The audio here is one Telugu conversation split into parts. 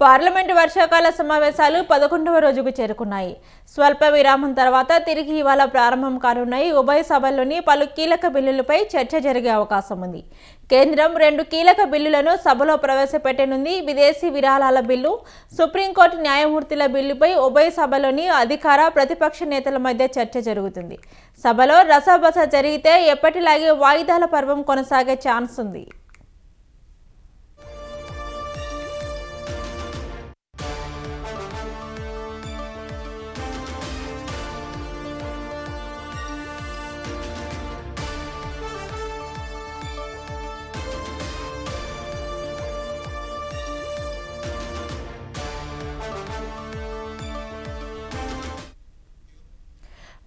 పార్లమెంటు వర్షాకాల సమావేశాలు 11వ రోజుకు చేరుకున్నాయి. స్వల్ప విరామం తర్వాత తిరిగి ఇవాళ ప్రారంభం కానున్నాయి. ఉభయ సభల్లోని పలు కీలక బిల్లులపై చర్చ జరిగే అవకాశం ఉంది. కేంద్రం 2 కీలక బిల్లులను సభలో ప్రవేశపెట్టనుంది. విదేశీ విరాళాల బిల్లు, సుప్రీంకోర్టు న్యాయమూర్తుల బిల్లుపై ఉభయ సభలోని అధికార ప్రతిపక్ష నేతల మధ్య చర్చ జరుగుతుంది. సభలో రసాబస జరిగితే ఎప్పటిలాగే వాయిదాల పర్వం కొనసాగే ఛాన్స్ ఉంది.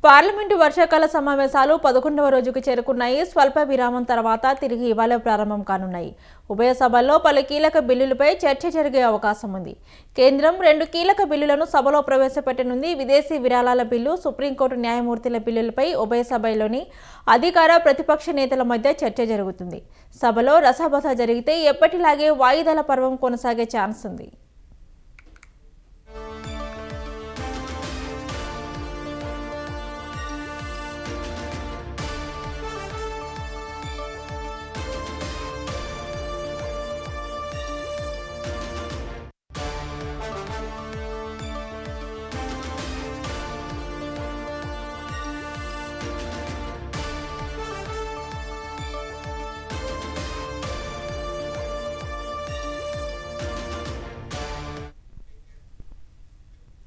పార్లమెంటు వర్షాకాల సమావేశాలు 11వ రోజుకు చేరుకున్నాయి. స్వల్ప విరామం తర్వాత తిరిగి ఇవాళ ప్రారంభం కానున్నాయి. ఉభయ సభల్లో పలు కీలక బిల్లులపై చర్చ జరిగే అవకాశం ఉంది. కేంద్రం 2 కీలక బిల్లులను సభలో ప్రవేశపెట్టనుంది. విదేశీ విరాళాల బిల్లు, సుప్రీంకోర్టు న్యాయమూర్తుల బిల్లులపై ఉభయ సభల్లోని అధికార ప్రతిపక్ష నేతల మధ్య చర్చ జరుగుతుంది. సభలో రసాబస జరిగితే ఎప్పటిలాగే వాయిదాల పర్వం కొనసాగే ఛాన్స్ ఉంది.